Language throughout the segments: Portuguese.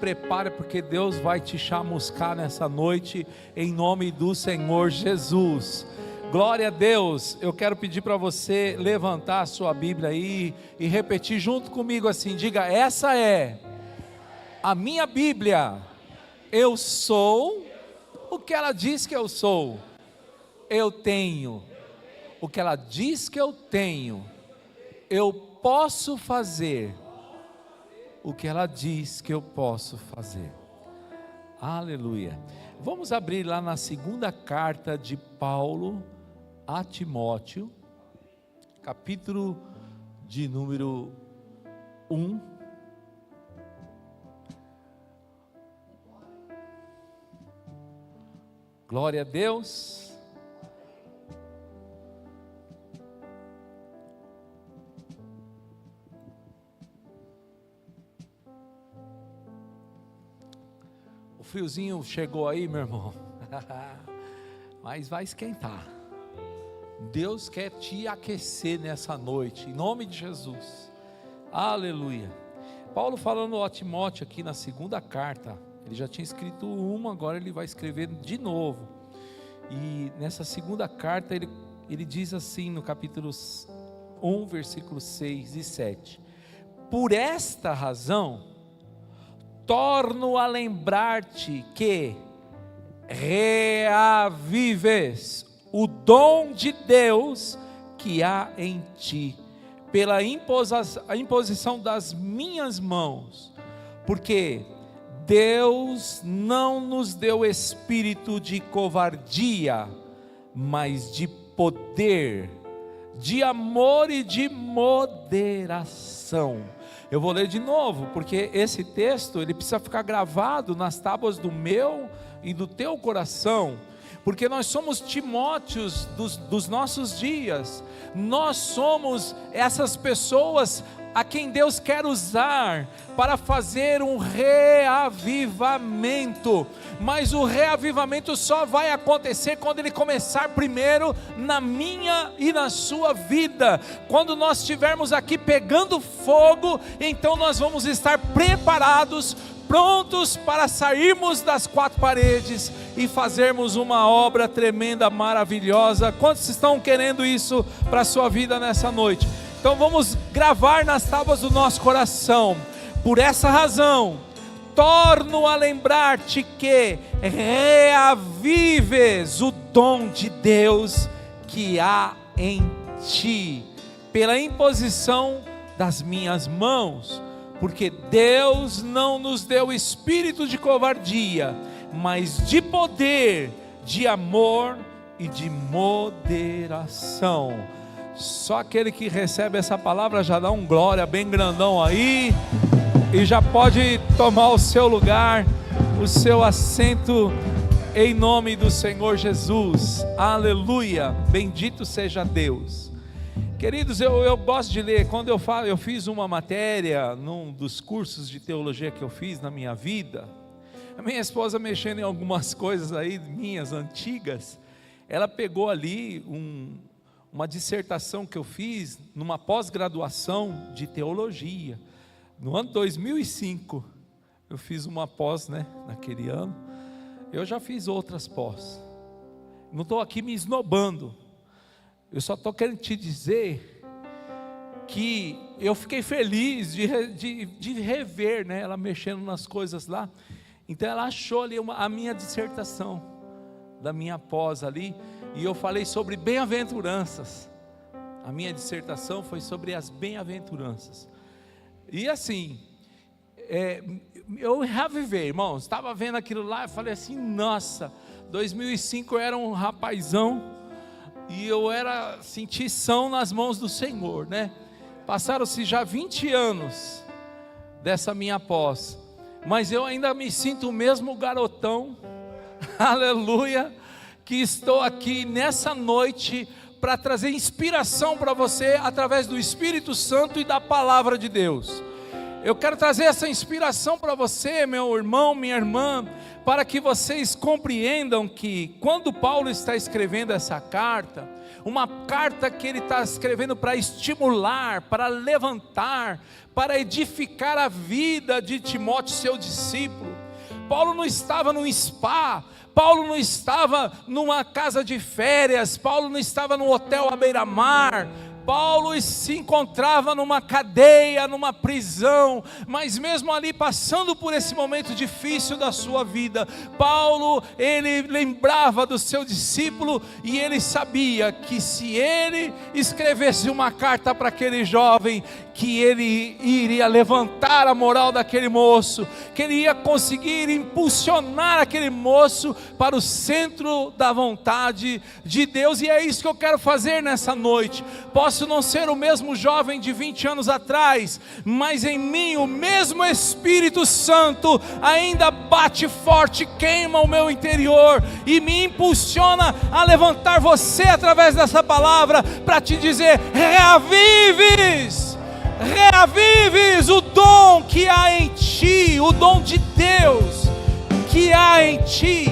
prepare, porque Deus vai te chamuscar nessa noite, em nome do Senhor Jesus. Glória a Deus. Eu quero pedir para você levantar a sua Bíblia aí e repetir junto comigo assim, diga: essa é a minha Bíblia. Eu sou o que ela diz que eu sou. Eu tenho o que ela diz que eu tenho. Eu posso fazer o que ela diz que eu posso fazer. Aleluia. Vamos abrir lá na segunda carta de Paulo a Timóteo, capítulo de número 1. Glória a Deus. O friozinho chegou aí, meu irmão, mas vai esquentar. Deus quer te aquecer nessa noite, em nome de Jesus. Aleluia. Paulo falando a Timóteo aqui na segunda carta, ele já tinha escrito uma, agora ele vai escrever de novo. E nessa segunda carta ele diz assim no capítulo 1, versículos 6 e 7: por esta razão, torno a lembrar-te que reavives o dom de Deus que há em ti, pela imposição das minhas mãos, porque Deus não nos deu espírito de covardia, mas de poder, de amor e de moderação. Eu vou ler de novo, porque esse texto ele precisa ficar gravado nas tábuas do meu e do teu coração, porque nós somos Timóteos dos nossos dias. Nós somos essas pessoas a quem Deus quer usar para fazer um reavivamento, mas o reavivamento só vai acontecer quando ele começar primeiro na minha e na sua vida. Quando nós estivermos aqui pegando fogo, então nós vamos estar preparados, prontos para sairmos das quatro paredes e fazermos uma obra tremenda, maravilhosa. Quantos estão querendo isso para a sua vida nessa noite? Então vamos gravar nas tábuas do nosso coração. Por essa razão, torno a lembrar-te que reavives o dom de Deus que há em ti, pela imposição das minhas mãos, porque Deus não nos deu espírito de covardia, mas de poder, de amor e de moderação. Só aquele que recebe essa palavra já dá um glória bem grandão aí, e já pode tomar o seu lugar, o seu assento, em nome do Senhor Jesus. Aleluia, bendito seja Deus. Queridos, eu gosto de ler. Quando eu fiz uma matéria num dos cursos de teologia que eu fiz na minha vida, a minha esposa, mexendo em algumas coisas aí minhas antigas, ela pegou ali uma dissertação que eu fiz numa pós-graduação de teologia. No ano 2005, eu fiz uma pós, naquele ano. Eu já fiz outras pós. Não estou aqui me esnobando. Eu só estou querendo te dizer que eu fiquei feliz de rever, ela mexendo nas coisas lá. Então ela achou ali a minha dissertação da minha pós ali, e eu falei sobre bem-aventuranças. A minha dissertação foi sobre as bem-aventuranças. E assim, eu reavivei, irmãos. Estava vendo aquilo lá, eu falei assim: nossa, 2005 eu era um rapazão, e eu era assim, tição nas mãos do Senhor, Passaram-se já 20 anos dessa minha pós, mas eu ainda me sinto o mesmo garotão, aleluia, que estou aqui nessa noite para trazer inspiração para você através do Espírito Santo e da palavra de Deus. Eu quero trazer essa inspiração para você, meu irmão, minha irmã, para que vocês compreendam que quando Paulo está escrevendo essa carta, uma carta que ele está escrevendo para estimular, para levantar, para edificar a vida de Timóteo, seu discípulo. Paulo não estava num spa, Paulo não estava numa casa de férias, Paulo não estava num hotel à beira-mar, Paulo se encontrava numa cadeia, numa prisão, mas mesmo ali passando por esse momento difícil da sua vida, Paulo, ele lembrava do seu discípulo e ele sabia que se ele escrevesse uma carta para aquele jovem, que ele iria levantar a moral daquele moço, que ele ia conseguir impulsionar aquele moço para o centro da vontade de Deus. E é isso que eu quero fazer nessa noite. Posso não ser o mesmo jovem de 20 anos atrás, mas em mim o mesmo Espírito Santo ainda bate forte, queima o meu interior e me impulsiona a levantar você através dessa palavra, para te dizer: reavives o dom que há em ti, o dom de Deus que há em ti.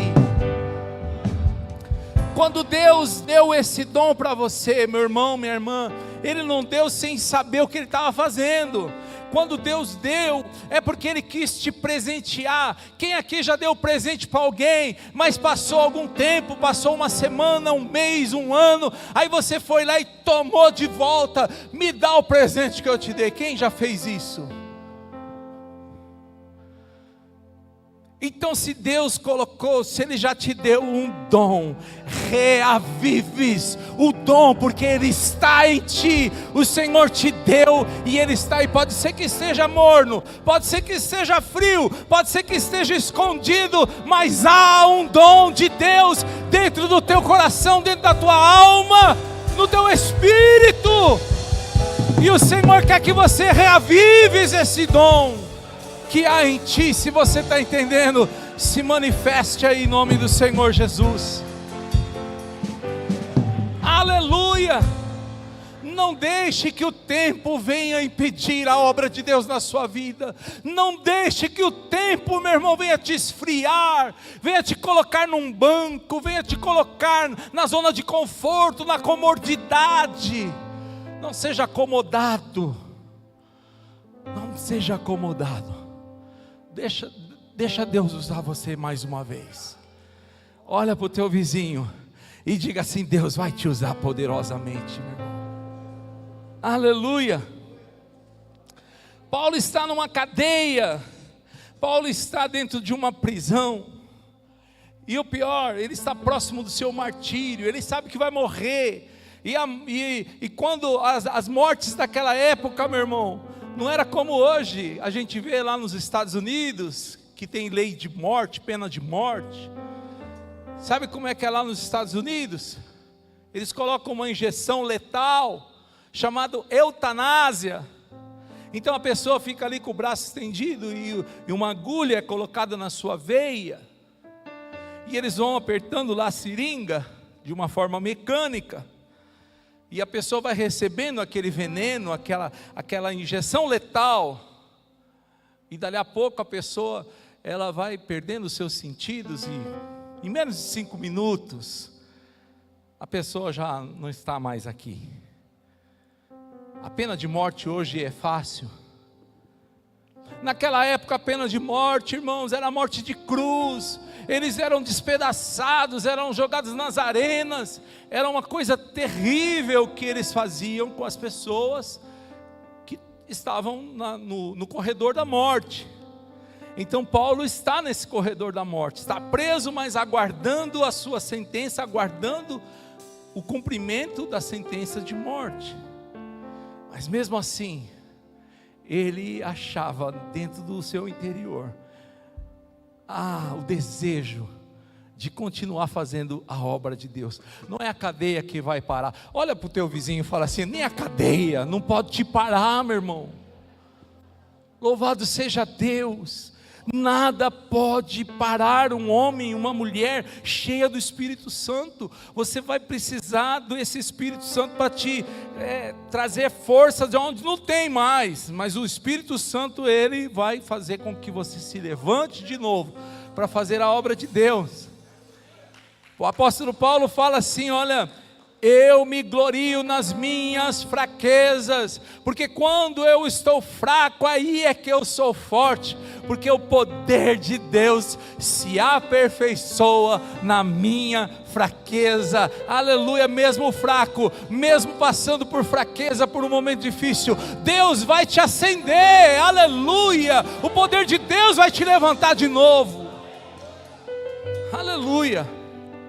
Quando Deus deu esse dom para você, meu irmão, minha irmã, Ele não deu sem saber o que Ele estava fazendo. Quando Deus deu, é porque Ele quis te presentear. Quem aqui já deu presente para alguém, mas passou algum tempo, passou uma semana, um mês, um ano, aí você foi lá e tomou de volta? Me dá o presente que eu te dei. Quem já fez isso? Então, se Deus colocou, se Ele já te deu um dom, reavives o dom, porque Ele está em ti. O Senhor te deu e Ele está aí. Pode ser que esteja morno, pode ser que esteja frio, pode ser que esteja escondido, mas há um dom de Deus dentro do teu coração, dentro da tua alma, no teu espírito. E o Senhor quer que você reavives esse dom que há em ti. Se você está entendendo, se manifeste aí em nome do Senhor Jesus. Aleluia! Não deixe que o tempo venha impedir a obra de Deus na sua vida. Não deixe que o tempo, meu irmão, venha te esfriar, venha te colocar num banco, venha te colocar na zona de conforto, na comodidade. Não seja acomodado. Não seja acomodado. Deixa Deus usar você mais uma vez. Olha para o teu vizinho e diga assim: Deus vai te usar poderosamente, meu irmão. Aleluia. Paulo está numa cadeia, Paulo está dentro de uma prisão, e o pior, ele está próximo do seu martírio, ele sabe que vai morrer. E quando as mortes daquela época, meu irmão, não era como hoje, a gente vê lá nos Estados Unidos, que tem lei de morte, pena de morte. Sabe como é que é lá nos Estados Unidos? Eles colocam uma injeção letal, chamada eutanásia. Então a pessoa fica ali com o braço estendido e uma agulha é colocada na sua veia. E eles vão apertando lá a seringa de uma forma mecânica. E a pessoa vai recebendo aquele veneno, aquela injeção letal. E dali a pouco a pessoa, ela vai perdendo os seus sentidos. E em menos de 5 minutos, a pessoa já não está mais aqui. A pena de morte hoje é fácil. Naquela época a pena de morte, irmãos, era a morte de cruz. Eles eram despedaçados, eram jogados nas arenas. Era uma coisa terrível que eles faziam com as pessoas que estavam no corredor da morte. Então Paulo está nesse corredor da morte, está preso, mas aguardando a sua sentença, aguardando o cumprimento da sentença de morte. Mas mesmo assim, ele achava dentro do seu interior o desejo de continuar fazendo a obra de Deus. Não é a cadeia que vai parar. Olha para o teu vizinho e fala assim: nem a cadeia não pode te parar, meu irmão. Louvado seja Deus. Nada pode parar um homem, uma mulher cheia do Espírito Santo. Você vai precisar desse Espírito Santo para te trazer força de onde não tem mais. Mas o Espírito Santo, ele vai fazer com que você se levante de novo para fazer a obra de Deus. O apóstolo Paulo fala assim, olha: eu me glorio nas minhas fraquezas, porque quando eu estou fraco, aí é que eu sou forte, porque o poder de Deus se aperfeiçoa na minha fraqueza. Aleluia. Mesmo fraco, mesmo passando por fraqueza, por um momento difícil, Deus vai te acender. Aleluia. O poder de Deus vai te levantar de novo. Aleluia.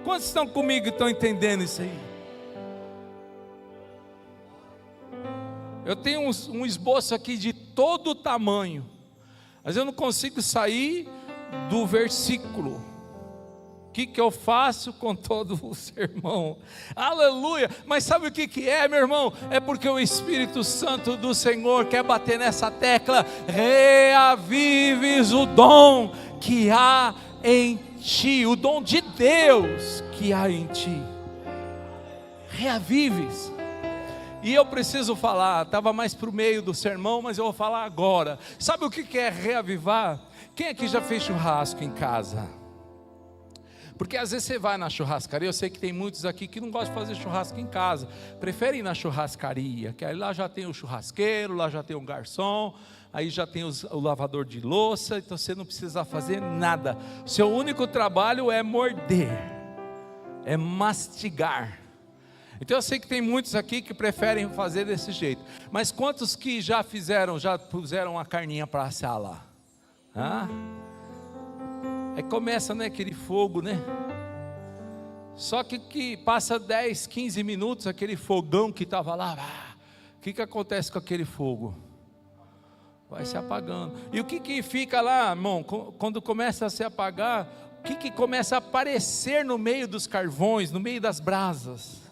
Quantos estão comigo e estão entendendo isso aí? Eu tenho um esboço aqui de todo o tamanho, mas eu não consigo sair do versículo. O que eu faço com todo o sermão? Aleluia! Mas sabe o que é, meu irmão? É porque o Espírito Santo do Senhor quer bater nessa tecla: reavives o dom que há em ti, o dom de Deus que há em ti. Reavives. E eu preciso falar, estava mais para o meio do sermão, mas eu vou falar agora. Sabe o que é reavivar? Quem aqui já fez churrasco em casa? Porque às vezes você vai na churrascaria, eu sei que tem muitos aqui que não gostam de fazer churrasco em casa, preferem ir na churrascaria, que aí lá já tem o churrasqueiro, lá já tem o garçom, aí já tem o lavador de louça, então você não precisa fazer nada. O seu único trabalho é morder, é mastigar. Então eu sei que tem muitos aqui que preferem fazer desse jeito, mas quantos que já puseram a carninha para assar lá? Aí começa, né, aquele fogo, né? Só que passa 10, 15 minutos, aquele fogão que estava lá, o que acontece com aquele fogo? Vai se apagando. E o que fica lá, irmão, quando começa a se apagar, o que começa a aparecer no meio dos carvões, no meio das brasas?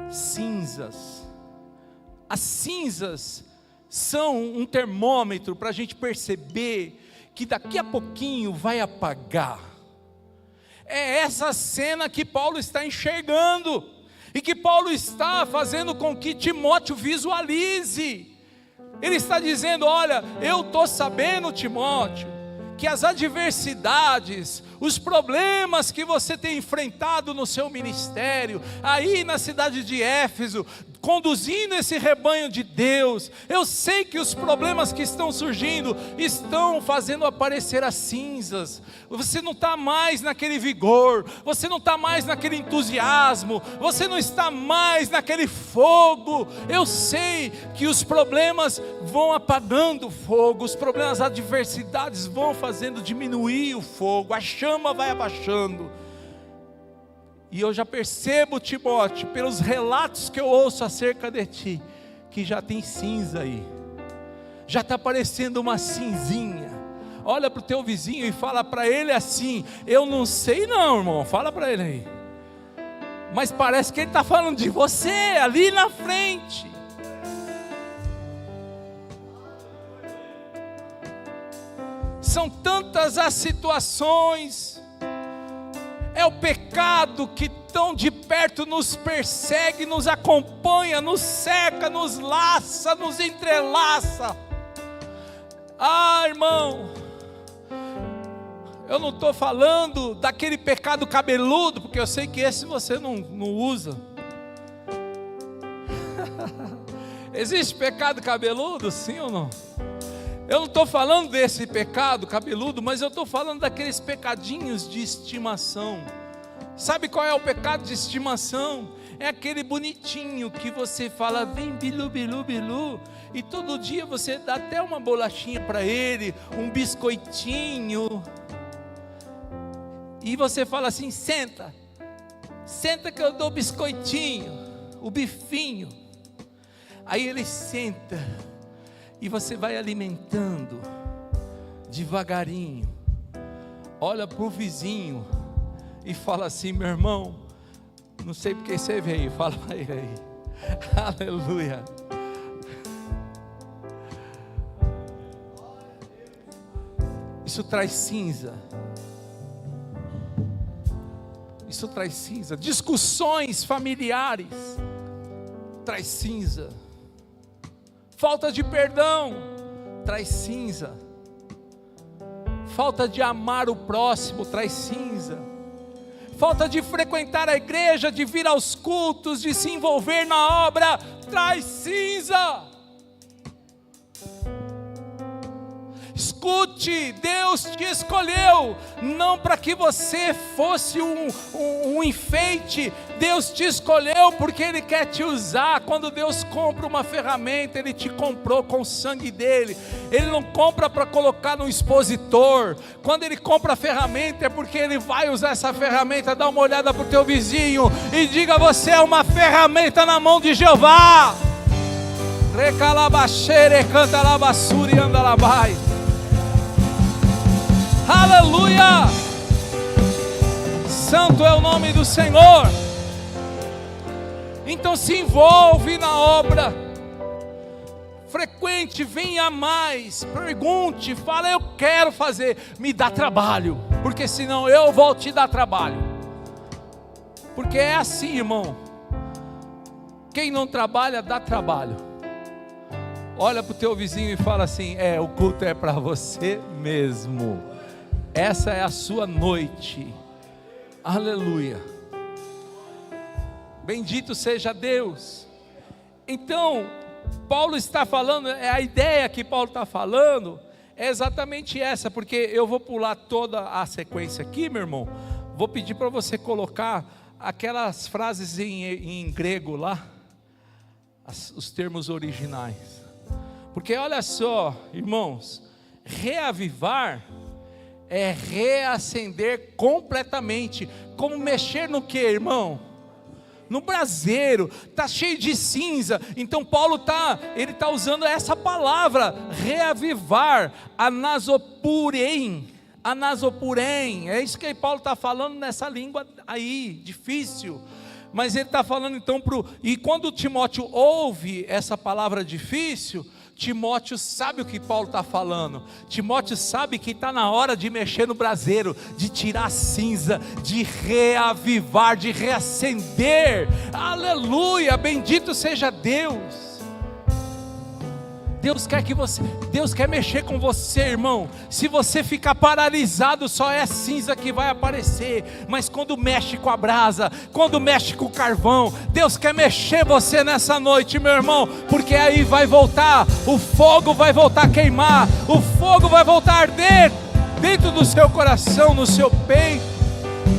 Cinzas. As cinzas são um termômetro para a gente perceber que daqui a pouquinho vai apagar. É essa cena que Paulo está enxergando, e que Paulo está fazendo com que Timóteo visualize. Ele está dizendo: olha, eu estou sabendo, Timóteo, que as adversidades, os problemas que você tem enfrentado no seu ministério, aí na cidade de Éfeso, conduzindo esse rebanho de Deus, eu sei que os problemas que estão surgindo, estão fazendo aparecer as cinzas. Você não está mais naquele vigor, você não está mais naquele entusiasmo, você não está mais naquele fogo. Eu sei que os problemas vão apagando o fogo, os problemas, as adversidades vão fazendo diminuir o fogo, a chama vai abaixando. E eu já percebo, Timóteo, pelos relatos que eu ouço acerca de ti, que já tem cinza aí, já está aparecendo uma cinzinha. Olha para o teu vizinho e fala para ele assim: eu não sei não, irmão, fala para ele aí, mas parece que ele está falando de você ali na frente. São tantas as situações, é o pecado que tão de perto nos persegue, nos acompanha, nos cerca, nos laça, nos entrelaça. Irmão, eu não estou falando daquele pecado cabeludo, porque eu sei que esse você não usa. Existe pecado cabeludo, sim ou não? Eu não estou falando desse pecado cabeludo, mas eu estou falando daqueles pecadinhos de estimação. Sabe qual é o pecado de estimação? É aquele bonitinho que você fala: vem bilu, bilu, bilu, e todo dia você dá até uma bolachinha para ele, um biscoitinho, e você fala assim: senta que eu dou o biscoitinho, o bifinho. Aí ele senta, e você vai alimentando devagarinho. Olha para o vizinho e fala assim: meu irmão, não sei porque você veio, fala para ele aí. Aleluia. Isso traz cinza. Isso traz cinza. Discussões familiares traz cinza. Falta de perdão traz cinza. Falta de amar o próximo traz cinza. Falta de frequentar a igreja, de vir aos cultos, de se envolver na obra, traz cinza. Escute, Deus te escolheu, não para que você fosse um enfeite. Deus te escolheu porque Ele quer te usar. Quando Deus compra uma ferramenta, Ele te comprou com o sangue dEle. Ele não compra para colocar no expositor. Quando Ele compra a ferramenta, é porque Ele vai usar essa ferramenta. Dá uma olhada para o teu vizinho e diga: você é uma ferramenta na mão de Jeová. Recalabaxere, canta labassuri, anda labai. Aleluia! Santo é o nome do Senhor. Então se envolve na obra, frequente, venha mais, pergunte, fala: eu quero fazer, me dá trabalho, porque senão eu vou te dar trabalho. Porque é assim, irmão, quem não trabalha dá trabalho. Olha para o teu vizinho e fala assim: o culto é para você mesmo. Essa é a sua noite. Aleluia. Bendito seja Deus. Então, Paulo está falando, a ideia que Paulo está falando é exatamente essa, porque eu vou pular toda a sequência aqui, meu irmão. Vou pedir para você colocar aquelas frases em grego lá, os termos originais. Porque olha só, irmãos, reavivar é reacender completamente. Como mexer no que, irmão? No braseiro, está cheio de cinza. Então Paulo está usando essa palavra, reavivar, anasopurein. Anasopurein, é isso que Paulo está falando nessa língua aí, difícil. Mas ele está falando então e quando Timóteo ouve essa palavra difícil, Timóteo sabe o que Paulo está falando. Timóteo sabe que está na hora de mexer no braseiro, de tirar a cinza, de reavivar, de reacender. Aleluia, bendito seja Deus. Deus quer mexer com você, irmão. Se você ficar paralisado, só é cinza que vai aparecer. Mas quando mexe com a brasa, quando mexe com o carvão, Deus quer mexer você nessa noite, meu irmão. Porque aí vai voltar, o fogo vai voltar a queimar, o fogo vai voltar a arder dentro do seu coração, no seu peito,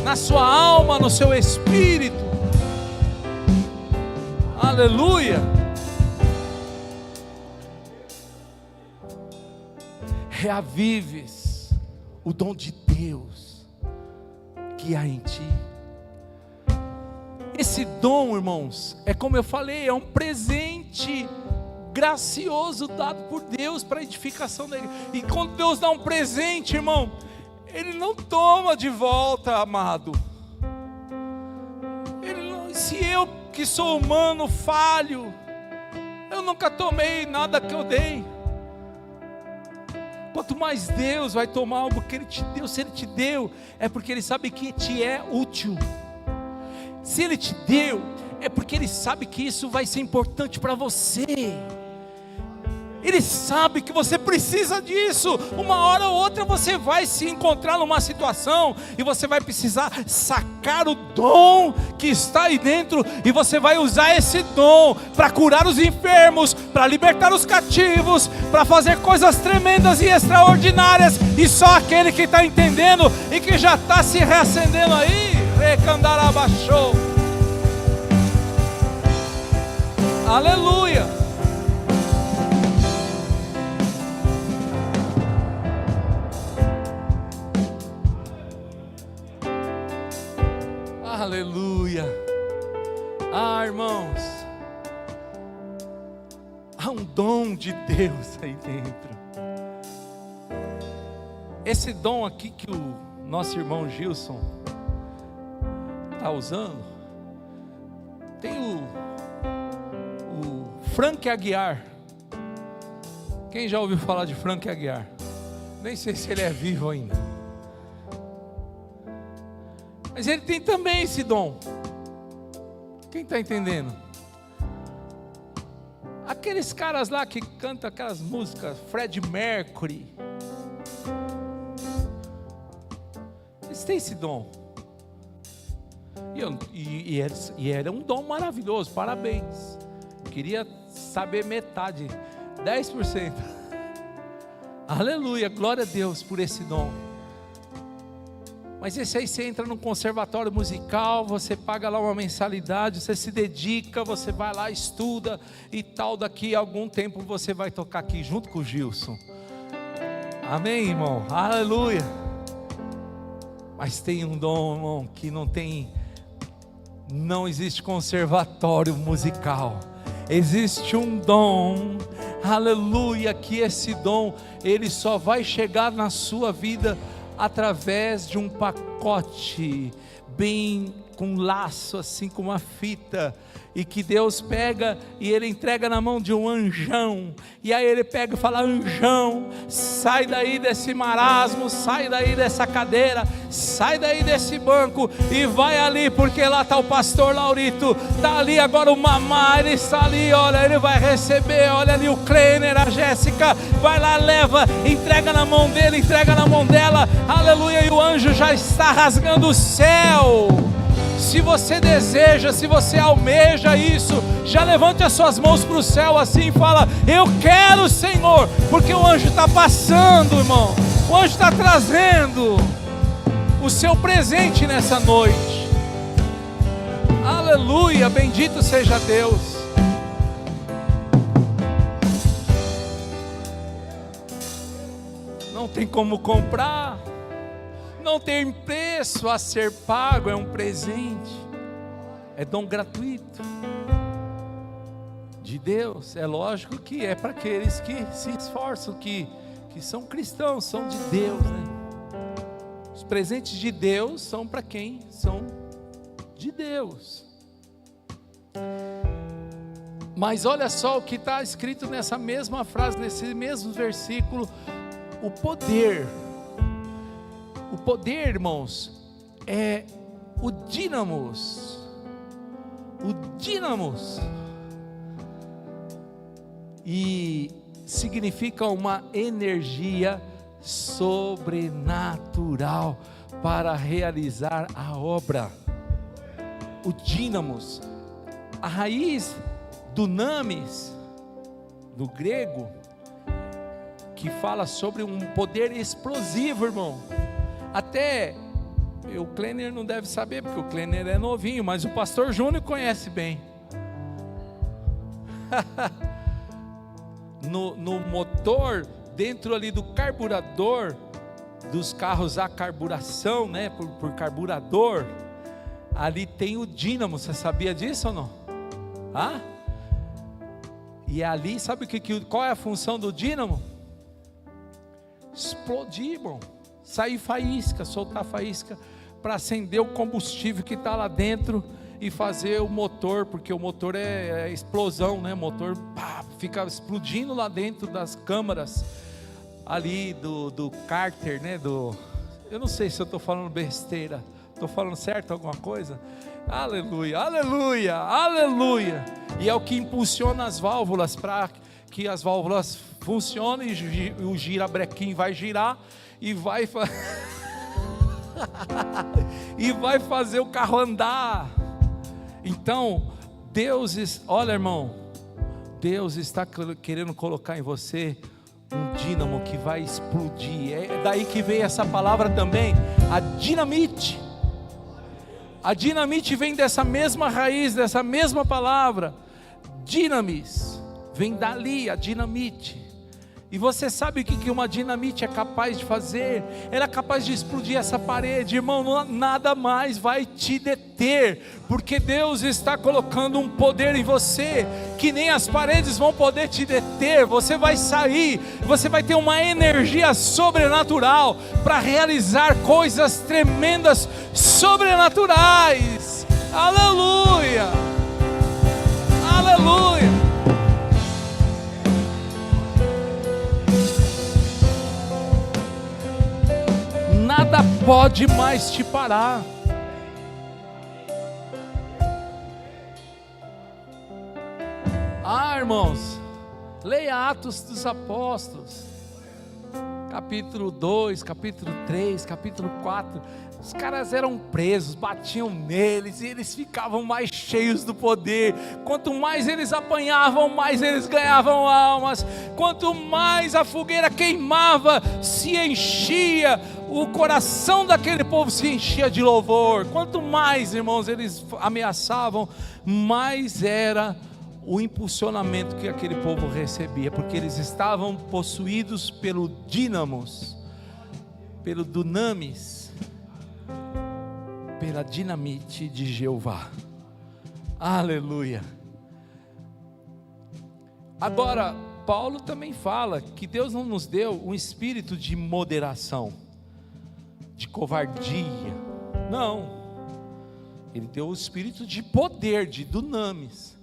na sua alma, no seu espírito. Aleluia. Reavives o dom de Deus que há em ti. Esse dom, irmãos, é como eu falei, é um presente gracioso dado por Deus para a edificação da igreja. E quando Deus dá um presente, irmão, Ele não toma de volta, amado. Se eu que sou humano falho, eu nunca tomei nada que eu dei. Quanto mais Deus vai tomar algo que Ele te deu, se Ele te deu, é porque Ele sabe que te é útil. Se Ele te deu, é porque Ele sabe que isso vai ser importante para você. Ele sabe que você precisa disso. Uma hora ou outra você vai se encontrar numa situação e você vai precisar sacar o dom que está aí dentro, e você vai usar esse dom para curar os enfermos, para libertar os cativos, para fazer coisas tremendas e extraordinárias. E só aquele que está entendendo e que já está se reacendendo aí, recandarabaixou. Aleluia. Aleluia. Irmãos, há um dom de Deus aí dentro. Esse dom aqui que o nosso irmão Gilson está usando, tem o Frank Aguiar. Quem já ouviu falar de Frank Aguiar? Nem sei se ele é vivo ainda. Mas ele tem também esse dom. Quem está entendendo? Aqueles caras lá que cantam aquelas músicas, Fred Mercury, eles têm esse dom. E era um dom maravilhoso, parabéns. Queria saber metade, 10%. Aleluia, glória a Deus por esse dom. Mas esse aí você entra num conservatório musical, você paga lá uma mensalidade, você se dedica, você vai lá, estuda e tal, daqui a algum tempo você vai tocar aqui junto com o Gilson. Amém, irmão? Aleluia. Mas tem um dom, irmão, que não existe conservatório musical. Existe um dom, aleluia, que esse dom, ele só vai chegar na sua vida através de um pacote bem com laço, assim, com uma fita, e que Deus pega e ele entrega na mão de um anjão, e aí ele pega e fala: anjão, sai daí desse marasmo, sai daí dessa cadeira, sai daí desse banco e vai ali, porque lá está o pastor Laurito, está ali agora o Mamá, ele está ali, olha, ele vai receber, olha ali o Kleiner, a Jéssica, vai lá, leva, entrega na mão dele, entrega na mão dela, aleluia, e o anjo já está rasgando o céu. Se você deseja, se você almeja isso, já levante as suas mãos para o céu assim e fala: eu quero, Senhor, porque o anjo está passando, irmão, o anjo está trazendo o seu presente nessa noite. Aleluia, bendito seja Deus. Não tem como comprar, não tem preço a ser pago, é um presente, é dom gratuito de Deus. É lógico que é para aqueles que se esforçam, que são cristãos, são de Deus, né? Os presentes de Deus são para quem são de Deus. Mas olha só o que está escrito nessa mesma frase, nesse mesmo versículo: o poder, irmãos, é o dínamos. O dínamos. E significa uma energia sobrenatural para realizar a obra. O dínamos. A raiz do namis, do grego, que fala sobre um poder explosivo, irmão. Até o Kleiner não deve saber, porque o Kleiner é novinho, mas o pastor Júnior conhece bem. no motor, dentro ali do carburador dos carros a carburação, né, por carburador, ali tem o dínamo. Você sabia disso ou não? E ali, sabe qual é a função do dínamo? Explodir, irmão. Sair faísca, soltar faísca, para acender o combustível que está lá dentro e fazer o motor, porque o motor é explosão, né? O motor fica explodindo lá dentro das câmaras ali do cárter, né? Eu não sei se eu estou falando besteira, estou falando certo alguma coisa? Aleluia, aleluia, aleluia. E é o que impulsiona as válvulas, para que as válvulas funcionem, e o girabrequim vai girar e vai e vai fazer o carro andar. Então olha, irmão, Deus está querendo colocar em você um dínamo que vai explodir. É daí que vem essa palavra também, a dinamite. A dinamite vem dessa mesma raiz, dessa mesma palavra, dinamis, vem dali a dinamite. E você sabe o que uma dinamite é capaz de fazer? Ela é capaz de explodir essa parede, irmão. Nada mais vai te deter, porque Deus está colocando um poder em você, que nem as paredes vão poder te deter. Você vai sair, você vai ter uma energia sobrenatural, para realizar coisas tremendas, sobrenaturais. Aleluia, aleluia. nada pode mais te parar. Irmãos, leia Atos dos Apóstolos, capítulo 2, capítulo 3, capítulo 4, os caras eram presos, batiam neles, e eles ficavam mais cheios do poder. Quanto mais eles apanhavam, mais eles ganhavam almas. Quanto mais a fogueira queimava, se enchia, o coração daquele povo se enchia de louvor. Quanto mais, irmãos, eles ameaçavam, mais era o impulsionamento que aquele povo recebia, porque eles estavam possuídos pelo dínamos, pelo dunamis, pela dinamite de Jeová. Aleluia. Agora, Paulo também fala que Deus não nos deu um espírito de moderação, de covardia, não, Ele deu o espírito de poder, de dunamis.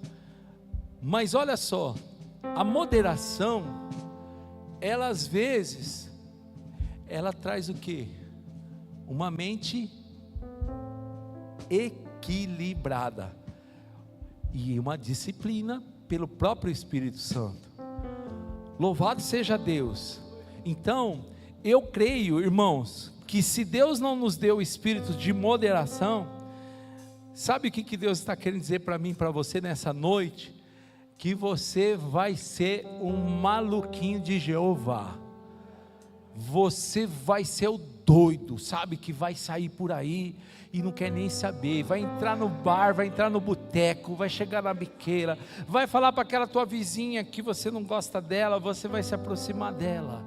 Mas olha só, a moderação, ela às vezes, ela traz o quê? Uma mente equilibrada e uma disciplina pelo próprio Espírito Santo. Louvado seja Deus. Então, eu creio, irmãos, que se Deus não nos deu o espírito de moderação, sabe o que Deus está querendo dizer para mim e para você nessa noite? Que você vai ser um maluquinho de Jeová. Você vai ser o doido, sabe, que vai sair por aí e não quer nem saber, vai entrar no bar, vai entrar no boteco, vai chegar na biqueira, vai falar para aquela tua vizinha que você não gosta dela, você vai se aproximar dela.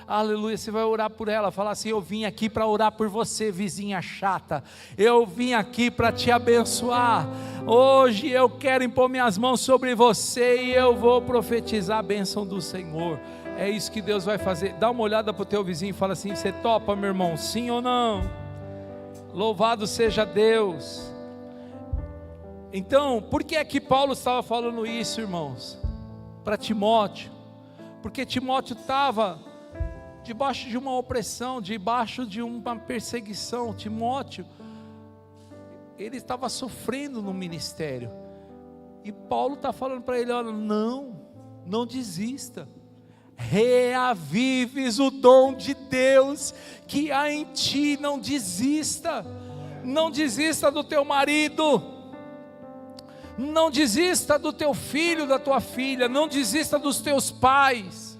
Aleluia, você vai orar por ela, falar assim: eu vim aqui para orar por você, vizinha chata, eu vim aqui para te abençoar, hoje eu quero impor minhas mãos sobre você e eu vou profetizar a bênção do Senhor. É isso que Deus vai fazer. Dá uma olhada para o teu vizinho e fala assim: você topa, meu irmão, sim ou não? Louvado seja Deus. Então, por que é que Paulo estava falando isso, irmãos? Para Timóteo, porque Timóteo estava debaixo de uma opressão, debaixo de uma perseguição. Timóteo, ele estava sofrendo no ministério, e Paulo está falando para ele: olha, não desista, reavives o dom de Deus que há em ti, não desista do teu marido, não desista do teu filho, da tua filha, não desista dos teus pais,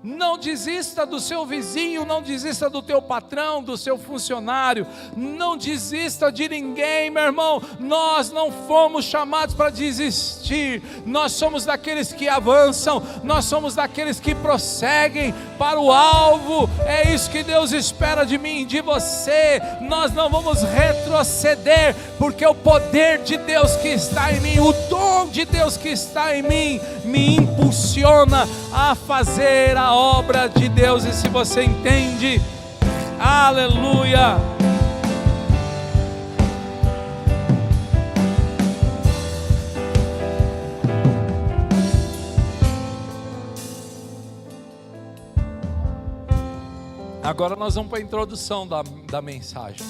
não desista do seu vizinho, não desista do teu patrão, do seu funcionário, não desista de ninguém, meu irmão. Nós não fomos chamados para desistir, nós somos daqueles que avançam, nós somos daqueles que prosseguem para o alvo. É isso que Deus espera de mim e de você. Nós não vamos retroceder, porque o poder de Deus que está em mim, o dom de Deus que está em mim, me impulsiona a fazer a obra de Deus. E se você entende, aleluia. Agora nós vamos para a introdução da mensagem.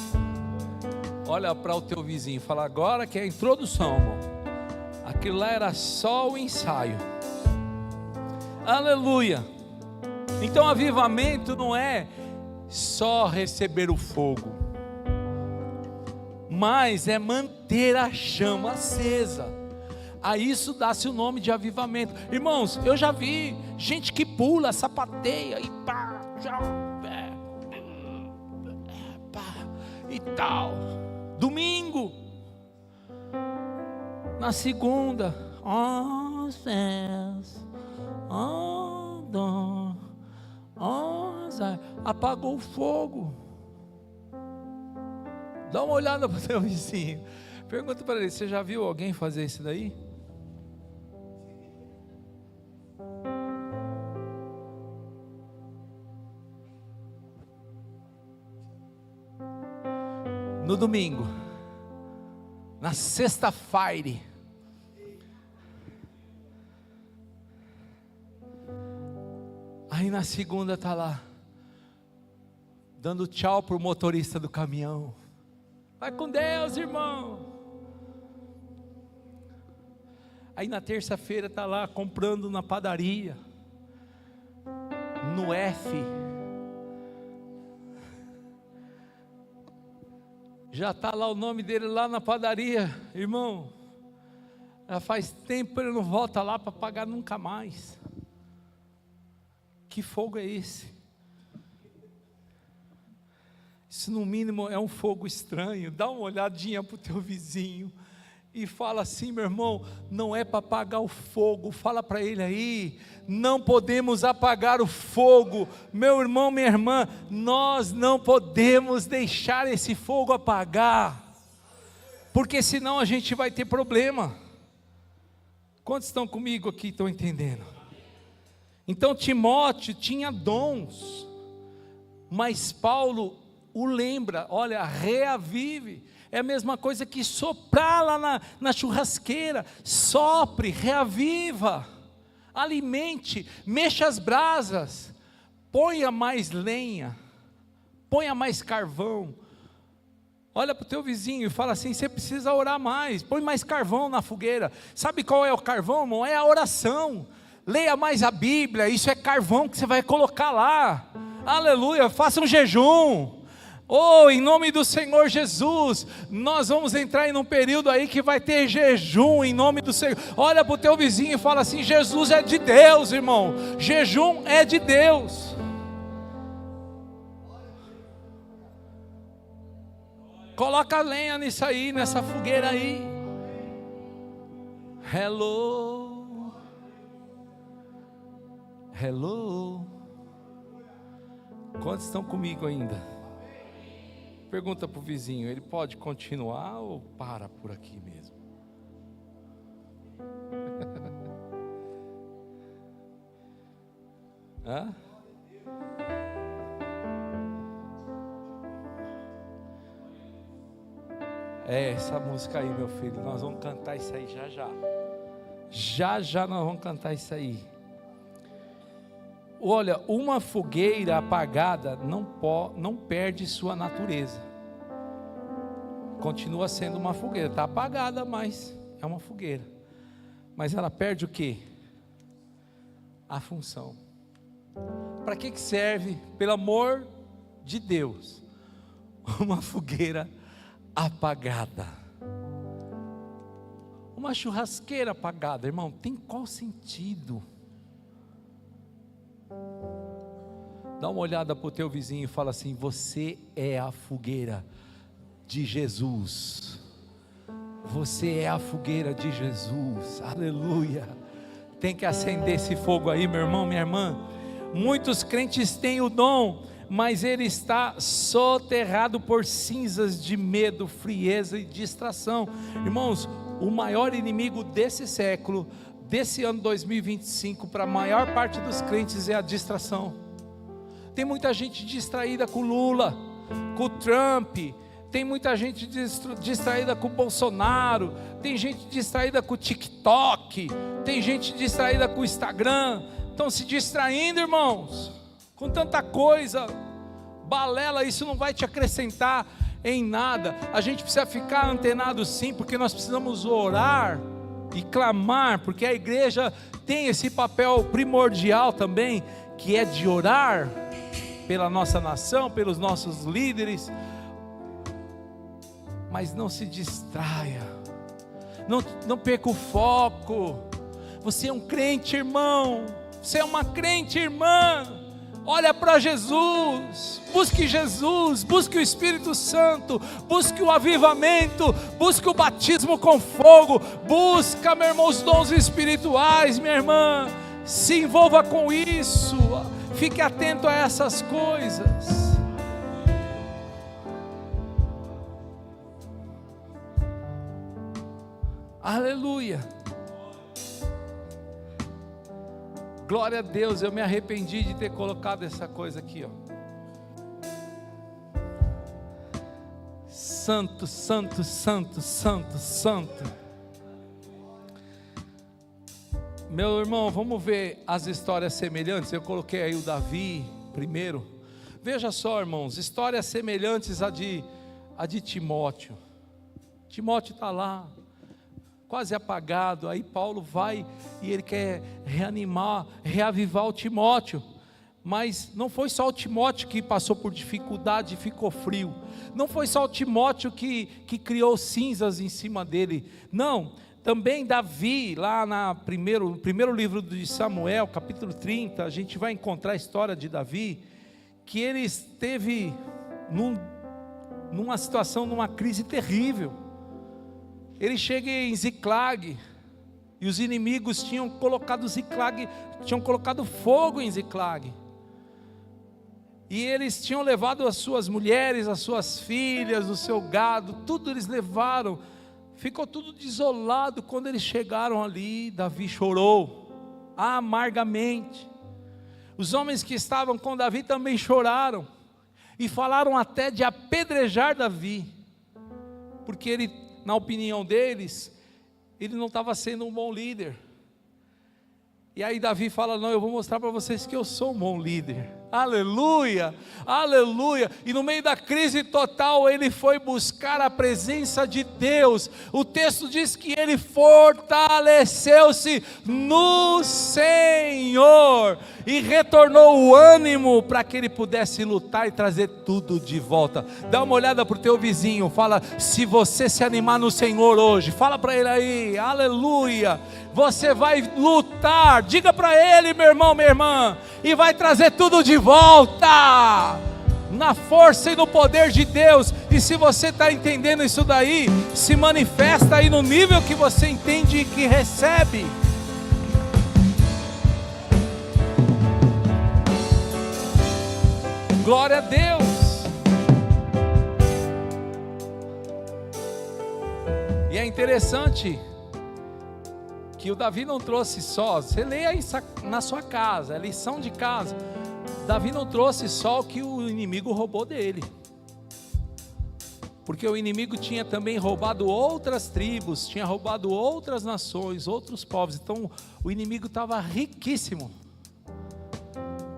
Olha para o teu vizinho e fala: agora que é a introdução, irmão. Aquilo lá era só o ensaio. Aleluia. Então avivamento não é só receber o fogo, mas é manter a chama acesa. A isso dá-se o nome de avivamento. Irmãos, eu já vi gente que pula, sapateia e pá, e tal. Domingo, na segunda, oh céus, oh dom, oh Zé, apagou o fogo. Dá uma olhada para o teu vizinho, pergunta para ele: você já viu alguém fazer isso daí? No domingo, na sexta-feira, aí na segunda está lá, dando tchau para o motorista do caminhão. Vai com Deus, irmão. Aí na terça-feira está lá comprando na padaria, no F. Já está lá o nome dele lá na padaria, irmão. Já faz tempo ele não volta lá para pagar nunca mais. Que fogo é esse? Isso no mínimo é um fogo estranho. Dá uma olhadinha para o teu vizinho e fala assim: meu irmão, não é para apagar o fogo. Fala para ele aí: não podemos apagar o fogo. Meu irmão, minha irmã, nós não podemos deixar esse fogo apagar, porque senão a gente vai ter problema. Quantos estão comigo aqui, estão entendendo? Então Timóteo tinha dons, mas Paulo o lembra: olha, reavive. É a mesma coisa que soprar lá na churrasqueira. Sopre, reaviva, alimente, mexa as brasas, ponha mais lenha, ponha mais carvão. Olha para o teu vizinho e fala assim: você precisa orar mais, põe mais carvão na fogueira. Sabe qual é o carvão, irmão? É a oração. Leia mais a Bíblia, isso é carvão que você vai colocar lá. Aleluia, faça um jejum. Oh, em nome do Senhor Jesus, nós vamos entrar em um período aí que vai ter jejum, em nome do Senhor. Olha para o teu vizinho e fala assim: Jesus é de Deus, irmão. Jejum é de Deus. Coloca a lenha nisso aí, nessa fogueira aí. Hello. Hello. Quantos estão comigo ainda? Pergunta para o vizinho: ele pode continuar ou para por aqui mesmo? Hã? É essa música aí, meu filho. Nós vamos cantar isso aí já já. Já já nós vamos cantar isso aí. Olha, uma fogueira apagada não perde sua natureza. Continua sendo uma fogueira. Está apagada, mas é uma fogueira. Mas ela perde o quê? A função. Para que serve, pelo amor de Deus, uma fogueira apagada? Uma churrasqueira apagada, irmão, tem qual sentido? Dá uma olhada para o teu vizinho e fala assim: você é a fogueira de Jesus. Você é a fogueira de Jesus. Aleluia. Tem que acender esse fogo aí, meu irmão, minha irmã. Muitos crentes têm o dom, mas ele está soterrado por cinzas de medo, frieza e distração. Irmãos, o maior inimigo desse século, desse ano 2025, para a maior parte dos crentes, é a distração. Tem muita gente distraída com Lula, com o Trump. Tem muita gente distraída com o Bolsonaro. Tem gente distraída com o TikTok. Tem gente distraída com o Instagram. Estão se distraindo, irmãos, com tanta coisa. Balela, isso não vai te acrescentar em nada. A gente precisa ficar antenado sim, porque nós precisamos orar e clamar, porque a igreja tem esse papel primordial também, que é de orar pela nossa nação, pelos nossos líderes. Mas não se distraia, não perca o foco. Você é um crente, irmão, você é uma crente, irmã. Olha para Jesus, busque o Espírito Santo, busque o avivamento, busque o batismo com fogo, busca, meu irmão, os dons espirituais, minha irmã. Se envolva com isso, fique atento a essas coisas. Aleluia. Glória a Deus. Eu me arrependi de ter colocado essa coisa aqui, ó. Santo, santo, santo, santo, santo. Meu irmão, vamos ver as histórias semelhantes. Eu coloquei aí o Davi primeiro. Veja só, irmãos, histórias semelhantes à de Timóteo. Timóteo está lá, quase apagado. Aí Paulo vai e ele quer reavivar o Timóteo. Mas não foi só o Timóteo que passou por dificuldade e ficou frio. Não foi só o Timóteo que criou cinzas em cima dele. Não, também Davi, lá no primeiro livro de Samuel, capítulo 30, a gente vai encontrar a história de Davi, que ele esteve numa situação, numa crise terrível. Ele chega em Ziclag, e os inimigos tinham colocado fogo em Ziclag. E eles tinham levado as suas mulheres, as suas filhas, o seu gado, tudo eles levaram. Ficou tudo desolado. Quando eles chegaram ali, Davi chorou amargamente. Os homens que estavam com Davi também choraram. E falaram até de apedrejar Davi. Porque ele, na opinião deles, ele não estava sendo um bom líder. E aí Davi fala: não, eu vou mostrar para vocês que eu sou um bom líder. Aleluia, aleluia. E no meio da crise total, ele foi buscar a presença de Deus. O texto diz que ele fortaleceu-se no Senhor e retornou o ânimo para que ele pudesse lutar e trazer tudo de volta. Dá uma olhada para o teu vizinho, fala: se você se animar no Senhor hoje, fala para ele aí, aleluia, você vai lutar. Diga para ele, meu irmão, minha irmã, e vai trazer tudo de volta, na força e no poder de Deus. E se você está entendendo isso daí, se manifesta aí no nível que você entende e que recebe. Glória a Deus. E é interessante que o Davi não trouxe só, você lê aí na sua casa, é lição de casa. Davi não trouxe só o que o inimigo roubou dele, porque o inimigo tinha também roubado outras tribos, tinha roubado outras nações, outros povos. Então o inimigo estava riquíssimo.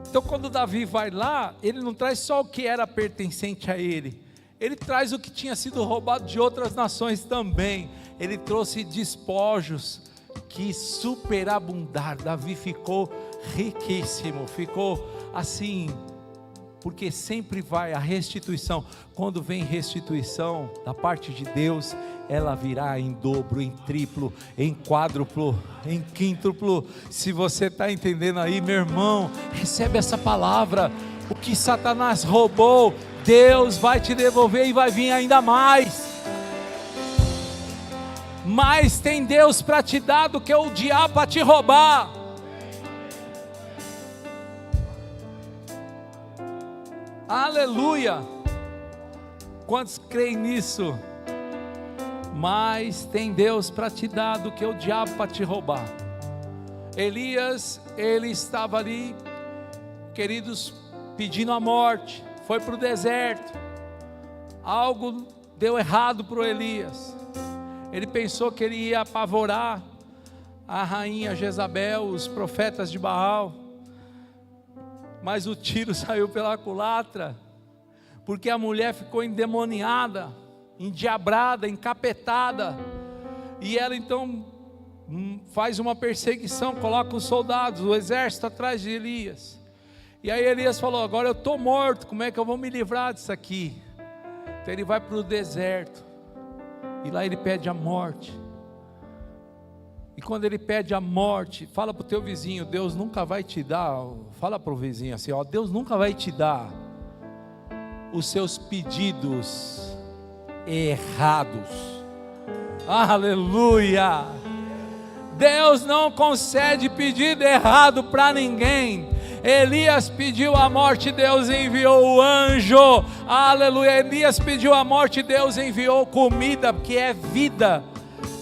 Então quando Davi vai lá, ele não traz só o que era pertencente a ele, ele traz o que tinha sido roubado de outras nações também. Ele trouxe despojos que superabundaram. Davi ficou riquíssimo, ficou assim, porque sempre vai a restituição. Quando vem restituição da parte de Deus, ela virá em dobro, em triplo, em quádruplo, em quíntuplo. Se você está entendendo aí, meu irmão, recebe essa palavra. O que Satanás roubou, Deus vai te devolver e vai vir ainda mais. Mais tem Deus para te dar do que o diabo para te roubar. Aleluia. Quantos creem nisso? Mais tem Deus para te dar do que o diabo para te roubar. Elias, ele estava ali, queridos, pedindo a morte. Foi para o deserto. Algo deu errado para o Elias. Ele pensou que ele ia apavorar a rainha Jezabel, os profetas de Baal, mas o tiro saiu pela culatra, porque a mulher ficou endemoniada, endiabrada, encapetada, e ela então faz uma perseguição, coloca os soldados, o exército atrás de Elias. E aí Elias falou: agora eu estou morto, como é que eu vou me livrar disso aqui? Então ele vai para o deserto, e lá ele pede a morte. E quando ele pede a morte, fala para o teu vizinho: Deus nunca vai te dar, fala para o vizinho assim, ó, Deus nunca vai te dar os seus pedidos errados. Aleluia. Deus não concede pedido errado para ninguém. Elias pediu a morte, Deus enviou o anjo. Aleluia. Elias pediu a morte, Deus enviou comida, que é vida.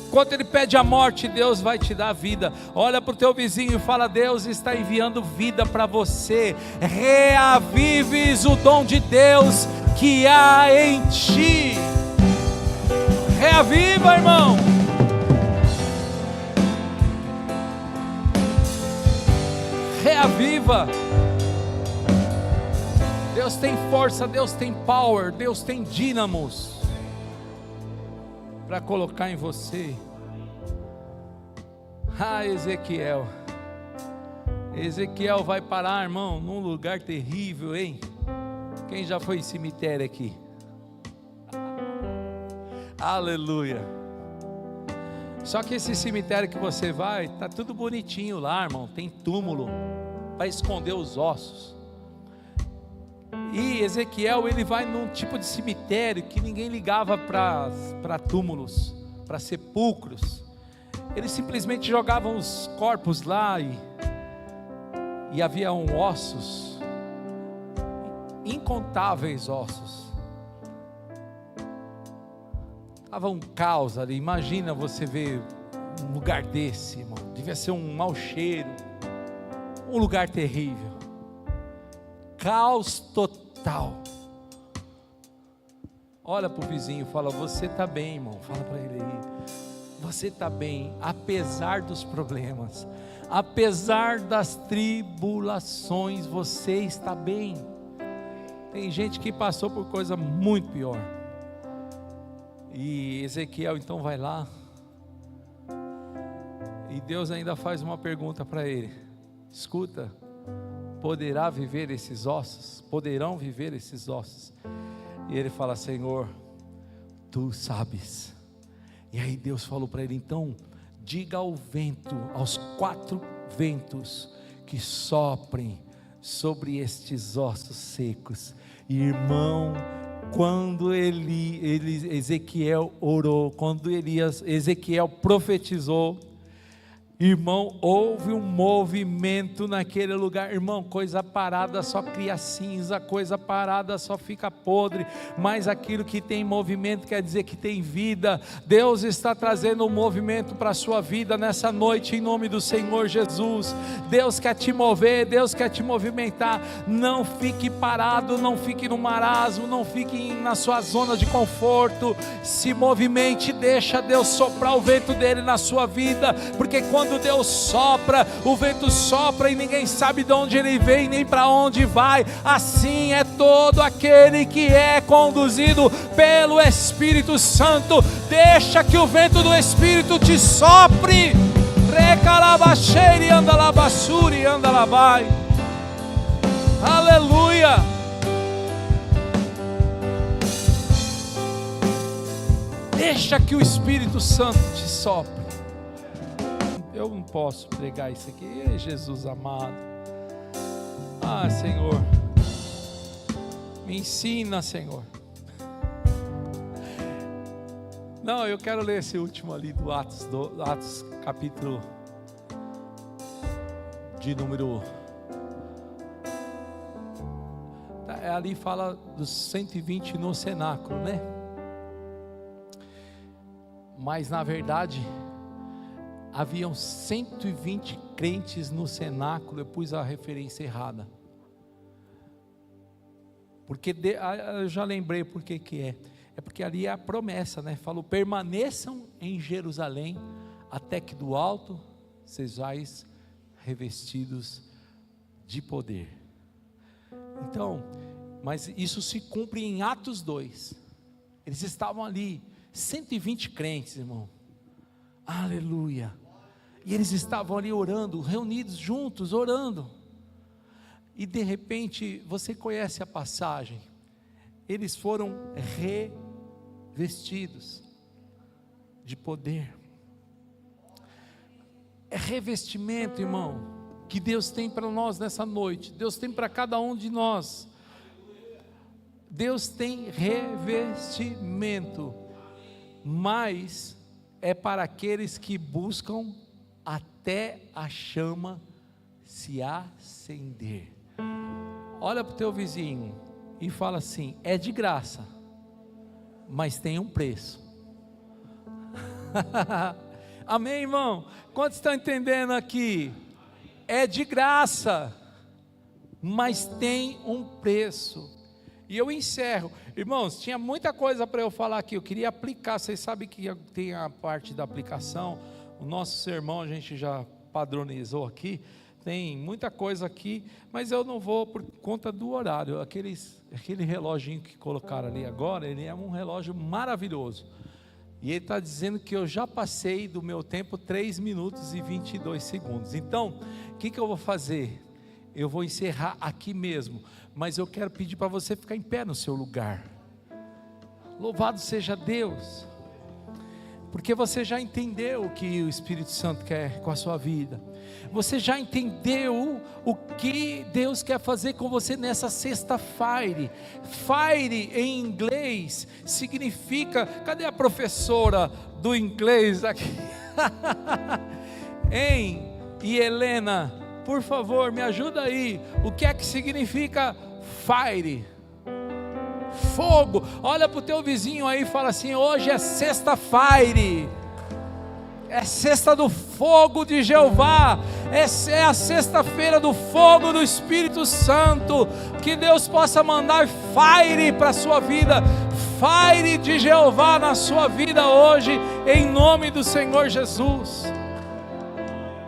Enquanto ele pede a morte, Deus vai te dar vida. Olha para o teu vizinho e fala: Deus está enviando vida para você. Reavives o dom de Deus que há em ti. Reaviva, irmão. Reaviva. Deus tem força, Deus tem power, Deus tem dínamos para colocar em você. Ezequiel vai parar, irmão, num lugar terrível, hein? Quem já foi em cemitério aqui? Aleluia. Só que esse cemitério que você vai, tá tudo bonitinho lá, irmão. Tem túmulo para esconder os ossos. E Ezequiel, ele vai num tipo de cemitério que ninguém ligava para túmulos, para sepulcros. Eles simplesmente jogavam os corpos lá e haviam ossos, incontáveis ossos. Estava um caos ali. Imagina você ver um lugar desse, irmão. Devia ser um mau cheiro, um lugar terrível, caos total. Olha para o vizinho e fala: você está bem, irmão. Fala para ele aí: você está bem, apesar dos problemas, apesar das tribulações, você está bem. Tem gente que passou por coisa muito pior. E Ezequiel então vai lá, e Deus ainda faz uma pergunta para ele: escuta, poderá viver esses ossos? Poderão viver esses ossos? E ele fala: Senhor, tu sabes. E aí Deus falou para ele: então diga ao vento, aos 4 ventos que soprem sobre estes ossos secos. Irmão, quando Ezequiel orou, quando Ezequiel profetizou, irmão, houve um movimento naquele lugar. Irmão, coisa parada só cria cinza, coisa parada só fica podre, mas aquilo que tem movimento quer dizer que tem vida. Deus está trazendo um movimento para a sua vida nessa noite, em nome do Senhor Jesus. Deus quer te mover, Deus quer te movimentar. Não fique parado, não fique no marasmo, não fique na sua zona de conforto. Se movimente, deixa Deus soprar o vento dele na sua vida, porque quando Deus sopra, o vento sopra e ninguém sabe de onde ele vem nem para onde vai. Assim é todo aquele que é conduzido pelo Espírito Santo. Deixa que o vento do Espírito te sopre. Recalabaxeire, andalabassuri, andalabai. Aleluia. Deixa que o Espírito Santo te sopre. Eu não posso pregar isso aqui, Jesus amado. Ah, Senhor, me ensina, Senhor. Não, eu quero ler esse último ali do Atos capítulo de número. Ali fala dos 120 no cenáculo, né? Mas na verdade haviam 120 crentes no cenáculo. Eu pus a referência errada, porque eu já lembrei por que é. É porque ali é a promessa, né? Falou: permaneçam em Jerusalém, até que do alto sejais revestidos de poder. Então, mas isso se cumpre em Atos 2. Eles estavam ali, 120 crentes, irmão. Aleluia. E eles estavam ali orando, reunidos juntos, orando. E de repente, você conhece a passagem, eles foram revestidos de poder. É revestimento, irmão, que Deus tem para nós nessa noite. Deus tem para cada um de nós. Deus tem revestimento, mas é para aqueles que buscam até a chama se acender. Olha para o teu vizinho e fala assim: é de graça, mas tem um preço. Amém, irmão? Quantos estão entendendo aqui? É de graça, mas tem um preço. E eu encerro. Irmãos, tinha muita coisa para eu falar aqui. Eu queria aplicar. Vocês sabem que tem a parte da aplicação. O nosso sermão a gente já padronizou aqui. tem muita coisa aqui, mas eu não vou por conta do horário. Aquele reloginho que colocaram ali agora, ele é um relógio maravilhoso. E ele está dizendo que eu já passei do meu tempo 3 minutos e 22 segundos. Então, o que eu vou fazer? Eu vou encerrar aqui mesmo, mas eu quero pedir para você ficar em pé no seu lugar. Louvado seja Deus, porque você já entendeu o que o Espírito Santo quer com a sua vida. Você já entendeu o que Deus quer fazer com você nessa sexta-feira. Fire em inglês significa, cadê a professora do inglês aqui? Hein? E Helena, por favor, me ajuda aí. O que é que significa fire? Fogo. Olha para o teu vizinho aí e fala assim: hoje é sexta-feira. É sexta do fogo de Jeová. Essa é a sexta-feira do fogo do Espírito Santo. Que Deus possa mandar fire para a sua vida, fire de Jeová na sua vida hoje, em nome do Senhor Jesus.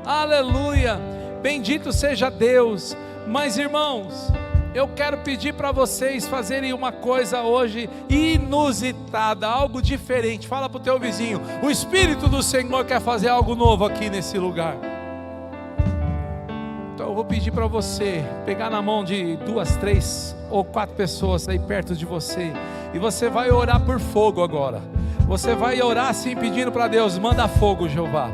Aleluia, bendito seja Deus. Mas irmãos, eu quero pedir para vocês fazerem uma coisa hoje inusitada, algo diferente. Fala para o teu vizinho: o Espírito do Senhor quer fazer algo novo aqui nesse lugar. Então eu vou pedir para você pegar na mão de 2, 3 ou 4 pessoas aí perto de você, e você vai orar por fogo agora. Você vai orar assim, pedindo para Deus: manda fogo, Jeová.